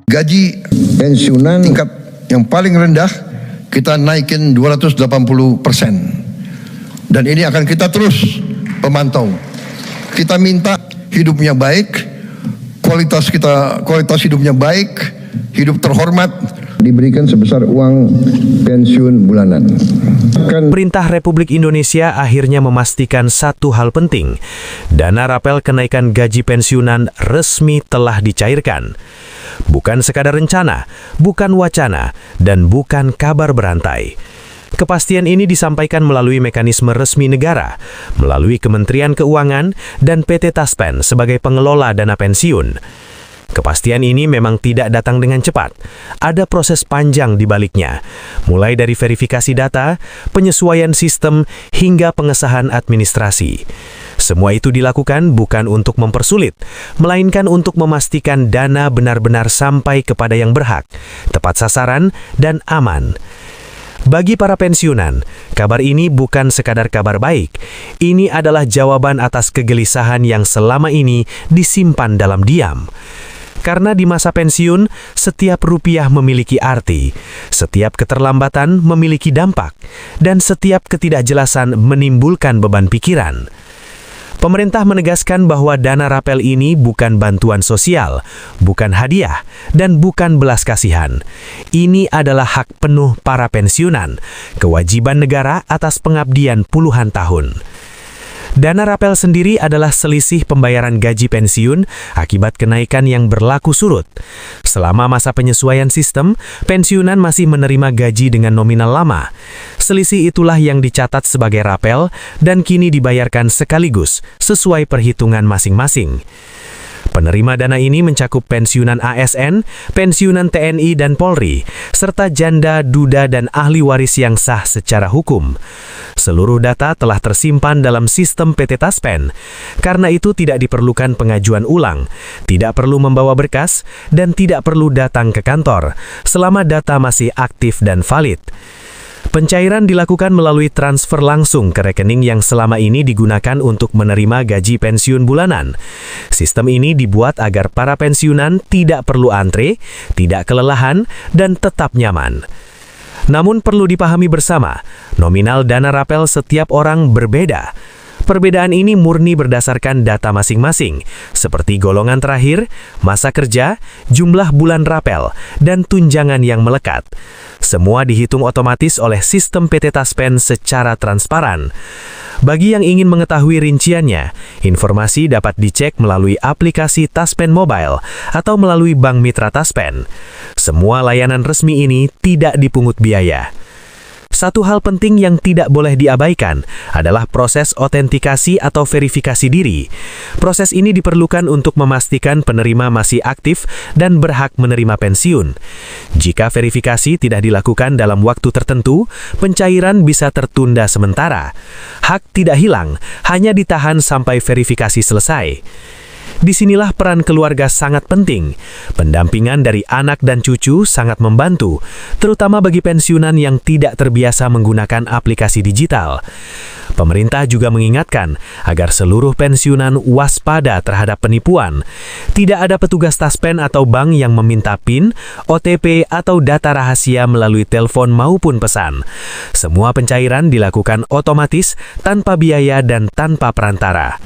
Gaji pensiunan tingkat yang paling rendah kita naikin 280%. Dan ini akan kita terus pemantau. Kita minta hidupnya baik, kualitas hidupnya baik, hidup terhormat, diberikan sebesar uang pensiun bulanan. Pemerintah Republik Indonesia akhirnya memastikan satu hal penting. Dana rapel kenaikan gaji pensiunan resmi telah dicairkan. Bukan sekadar rencana, bukan wacana, dan bukan kabar berantai. Kepastian ini disampaikan melalui mekanisme resmi negara, melalui Kementerian Keuangan dan PT Taspen sebagai pengelola dana pensiun. Kepastian ini memang tidak datang dengan cepat. Ada proses panjang di baliknya, mulai dari verifikasi data, penyesuaian sistem, hingga pengesahan administrasi. Semua itu dilakukan bukan untuk mempersulit, melainkan untuk memastikan dana benar-benar sampai kepada yang berhak, tepat sasaran, dan aman. Bagi para pensiunan, kabar ini bukan sekadar kabar baik. Ini adalah jawaban atas kegelisahan yang selama ini disimpan dalam diam. Karena di masa pensiun, setiap rupiah memiliki arti, setiap keterlambatan memiliki dampak, dan setiap ketidakjelasan menimbulkan beban pikiran. Pemerintah menegaskan bahwa dana rapel ini bukan bantuan sosial, bukan hadiah, dan bukan belas kasihan. Ini adalah hak penuh para pensiunan, kewajiban negara atas pengabdian puluhan tahun. Dana rapel sendiri adalah selisih pembayaran gaji pensiun akibat kenaikan yang berlaku surut. Selama masa penyesuaian sistem, pensiunan masih menerima gaji dengan nominal lama. Selisih itulah yang dicatat sebagai rapel dan kini dibayarkan sekaligus sesuai perhitungan masing-masing. Penerima dana ini mencakup pensiunan ASN, pensiunan TNI dan Polri, serta janda, duda, dan ahli waris yang sah secara hukum. Seluruh data telah tersimpan dalam sistem PT Taspen. Karena itu tidak diperlukan pengajuan ulang, tidak perlu membawa berkas, dan tidak perlu datang ke kantor, selama data masih aktif dan valid. Pencairan dilakukan melalui transfer langsung ke rekening yang selama ini digunakan untuk menerima gaji pensiun bulanan. Sistem ini dibuat agar para pensiunan tidak perlu antre, tidak kelelahan, dan tetap nyaman. Namun perlu dipahami bersama, nominal dana rapel setiap orang berbeda. Perbedaan ini murni berdasarkan data masing-masing, seperti golongan terakhir, masa kerja, jumlah bulan rapel, dan tunjangan yang melekat. Semua dihitung otomatis oleh sistem PT Taspen secara transparan. Bagi yang ingin mengetahui rinciannya, informasi dapat dicek melalui aplikasi Taspen Mobile atau melalui Bank Mitra Taspen. Semua layanan resmi ini tidak dipungut biaya. Satu hal penting yang tidak boleh diabaikan adalah proses autentikasi atau verifikasi diri. Proses ini diperlukan untuk memastikan penerima masih aktif dan berhak menerima pensiun. Jika verifikasi tidak dilakukan dalam waktu tertentu, pencairan bisa tertunda sementara. Hak tidak hilang, hanya ditahan sampai verifikasi selesai. Disinilah peran keluarga sangat penting. Pendampingan dari anak dan cucu sangat membantu, terutama bagi pensiunan yang tidak terbiasa menggunakan aplikasi digital. Pemerintah juga mengingatkan agar seluruh pensiunan waspada terhadap penipuan. Tidak ada petugas Taspen atau bank yang meminta PIN, OTP, atau data rahasia melalui telepon maupun pesan. Semua pencairan dilakukan otomatis, tanpa biaya dan tanpa perantara.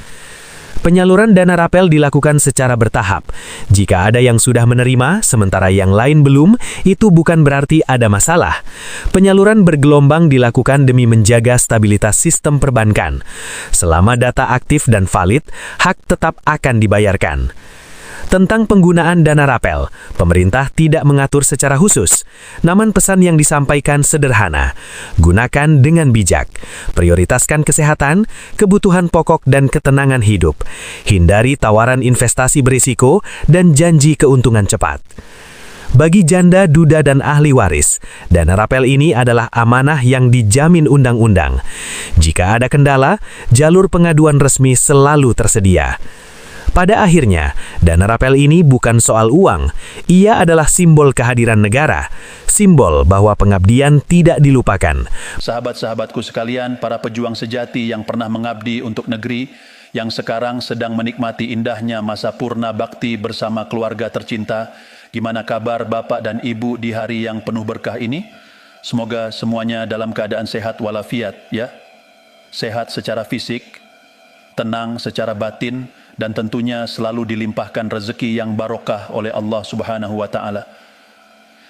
Penyaluran dana rapel dilakukan secara bertahap. Jika ada yang sudah menerima, sementara yang lain belum, itu bukan berarti ada masalah. Penyaluran bergelombang dilakukan demi menjaga stabilitas sistem perbankan. Selama data aktif dan valid, hak tetap akan dibayarkan. Tentang penggunaan dana rapel, pemerintah tidak mengatur secara khusus. Namun pesan yang disampaikan sederhana. Gunakan dengan bijak. Prioritaskan kesehatan, kebutuhan pokok dan ketenangan hidup. Hindari tawaran investasi berisiko dan janji keuntungan cepat. Bagi janda, duda, dan ahli waris, dana rapel ini adalah amanah yang dijamin undang-undang. Jika ada kendala, jalur pengaduan resmi selalu tersedia. Pada akhirnya, dana rapel ini bukan soal uang. Ia adalah simbol kehadiran negara, simbol bahwa pengabdian tidak dilupakan. Sahabat-sahabatku sekalian, para pejuang sejati yang pernah mengabdi untuk negeri, yang sekarang sedang menikmati indahnya masa purna bakti bersama keluarga tercinta, Gimana kabar Bapak dan Ibu di hari yang penuh berkah ini? Semoga semuanya dalam keadaan sehat walafiat, ya. Sehat secara fisik, tenang secara batin, dan tentunya selalu dilimpahkan rezeki yang barokah oleh Allah Subhanahu wa Ta'ala.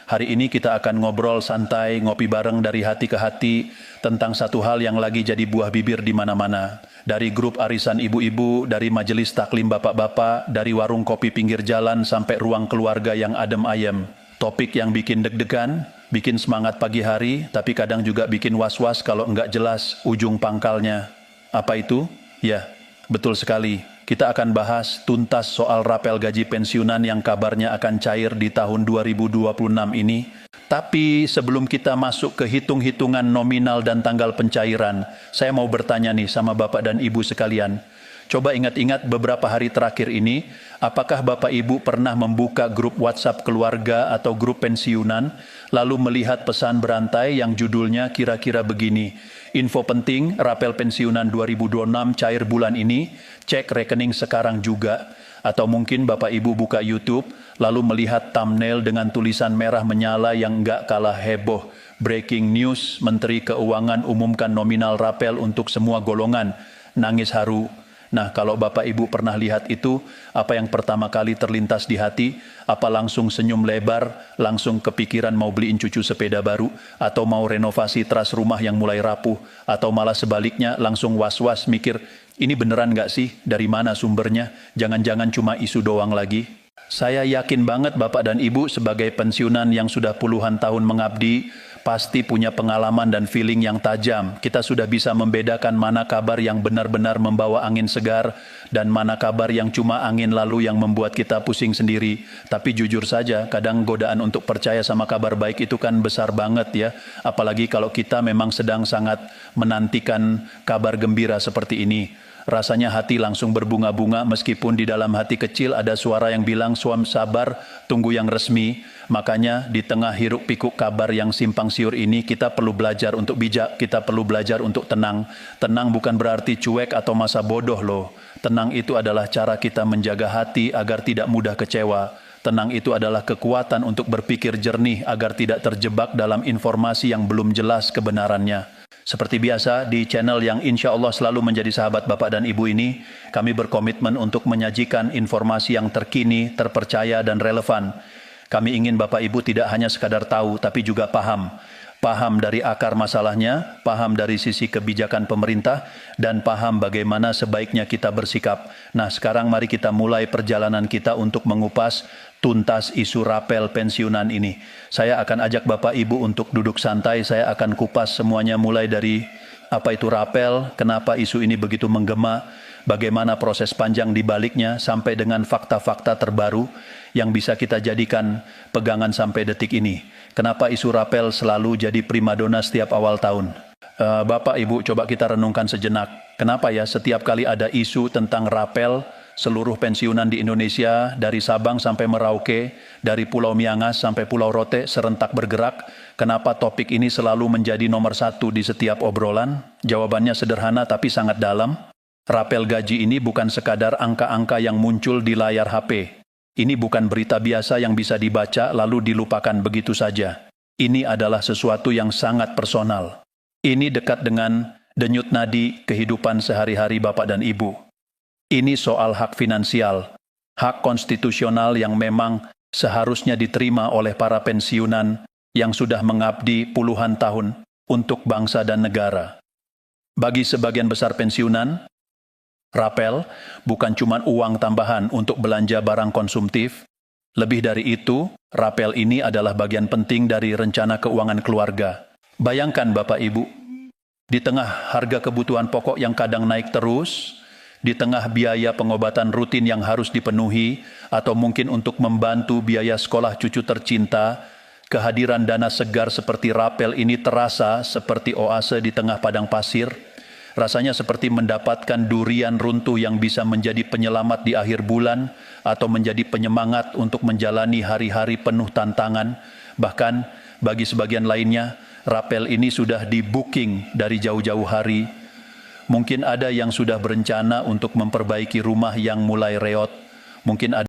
Hari ini kita akan ngobrol santai, ngopi bareng dari hati ke hati tentang satu hal yang lagi jadi buah bibir di mana-mana. Dari grup arisan ibu-ibu, dari majelis taklim bapak-bapak, dari warung kopi pinggir jalan sampai ruang keluarga yang adem ayem. Topik yang bikin deg-degan, bikin semangat pagi hari, tapi kadang juga bikin was-was kalau enggak jelas ujung pangkalnya. Apa itu? Ya, betul sekali. Kita akan bahas tuntas soal rapel gaji pensiunan yang kabarnya akan cair di tahun 2026 ini. Tapi sebelum kita masuk ke hitung-hitungan nominal dan tanggal pencairan, saya mau bertanya nih sama Bapak dan Ibu sekalian. Coba ingat-ingat beberapa hari terakhir ini, apakah Bapak Ibu pernah membuka grup WhatsApp keluarga atau grup pensiunan, lalu melihat pesan berantai yang judulnya kira-kira begini, info penting, rapel pensiunan 2026 cair bulan ini, cek rekening sekarang juga. Atau mungkin Bapak Ibu buka YouTube, lalu melihat thumbnail dengan tulisan merah menyala yang enggak kalah heboh. Breaking news, Menteri Keuangan umumkan nominal rapel untuk semua golongan. Nangis haru. Nah, kalau Bapak Ibu pernah lihat itu, apa yang pertama kali terlintas di hati? Apa langsung senyum lebar, langsung kepikiran mau beliin cucu sepeda baru, atau mau renovasi teras rumah yang mulai rapuh, atau malah sebaliknya langsung was-was mikir, ini beneran nggak sih? Dari mana sumbernya? Jangan-jangan cuma isu doang lagi? Saya yakin banget Bapak dan Ibu sebagai pensiunan yang sudah puluhan tahun mengabdi, pasti punya pengalaman dan feeling yang tajam. Kita sudah bisa membedakan mana kabar yang benar-benar membawa angin segar dan mana kabar yang cuma angin lalu yang membuat kita pusing sendiri. Tapi jujur saja, kadang godaan untuk percaya sama kabar baik itu kan besar banget ya. Apalagi kalau kita memang sedang sangat menantikan kabar gembira seperti ini. Rasanya hati langsung berbunga-bunga meskipun di dalam hati kecil ada suara yang bilang suam sabar, tunggu yang resmi. Makanya di tengah hiruk pikuk kabar yang simpang siur ini kita perlu belajar untuk bijak, kita perlu belajar untuk tenang. Tenang bukan berarti cuek atau masa bodoh loh. Tenang itu adalah cara kita menjaga hati agar tidak mudah kecewa. Tenang itu adalah kekuatan untuk berpikir jernih agar tidak terjebak dalam informasi yang belum jelas kebenarannya. Seperti biasa, di channel yang insya Allah selalu menjadi sahabat Bapak dan Ibu ini, kami berkomitmen untuk menyajikan informasi yang terkini, terpercaya, dan relevan. Kami ingin Bapak Ibu tidak hanya sekadar tahu, tapi juga paham. Paham dari akar masalahnya, paham dari sisi kebijakan pemerintah, dan paham bagaimana sebaiknya kita bersikap. Nah, sekarang mari kita mulai perjalanan kita untuk mengupas tuntas isu rapel pensiunan ini. Saya akan ajak Bapak Ibu untuk duduk santai, saya akan kupas semuanya mulai dari apa itu rapel, kenapa isu ini begitu menggema, bagaimana proses panjang di baliknya, sampai dengan fakta-fakta terbaru yang bisa kita jadikan pegangan sampai detik ini. Kenapa isu rapel selalu jadi primadona setiap awal tahun? Bapak Ibu coba kita renungkan sejenak. Kenapa ya setiap kali ada isu tentang rapel, seluruh pensiunan di Indonesia dari Sabang sampai Merauke, dari Pulau Miangas sampai Pulau Rote serentak bergerak. Kenapa topik ini selalu menjadi nomor satu di setiap obrolan? Jawabannya sederhana tapi sangat dalam. Rapel gaji ini bukan sekadar angka-angka yang muncul di layar HP. Ini bukan berita biasa yang bisa dibaca lalu dilupakan begitu saja. Ini adalah sesuatu yang sangat personal. Ini dekat dengan denyut nadi kehidupan sehari-hari Bapak dan Ibu. Ini soal hak finansial, hak konstitusional yang memang seharusnya diterima oleh para pensiunan yang sudah mengabdi puluhan tahun untuk bangsa dan negara. Bagi sebagian besar pensiunan, rapel bukan cuma uang tambahan untuk belanja barang konsumtif. Lebih dari itu, rapel ini adalah bagian penting dari rencana keuangan keluarga. Bayangkan Bapak Ibu, di tengah harga kebutuhan pokok yang kadang naik terus, di tengah biaya pengobatan rutin yang harus dipenuhi, atau mungkin untuk membantu biaya sekolah cucu tercinta, kehadiran dana segar seperti rapel ini terasa seperti oase di tengah padang pasir. Rasanya seperti mendapatkan durian runtuh yang bisa menjadi penyelamat di akhir bulan atau menjadi penyemangat untuk menjalani hari-hari penuh tantangan. Bahkan bagi sebagian lainnya, rapel ini sudah di-booking dari jauh-jauh hari. Mungkin ada yang sudah berencana untuk memperbaiki rumah yang mulai reot. Mungkin ada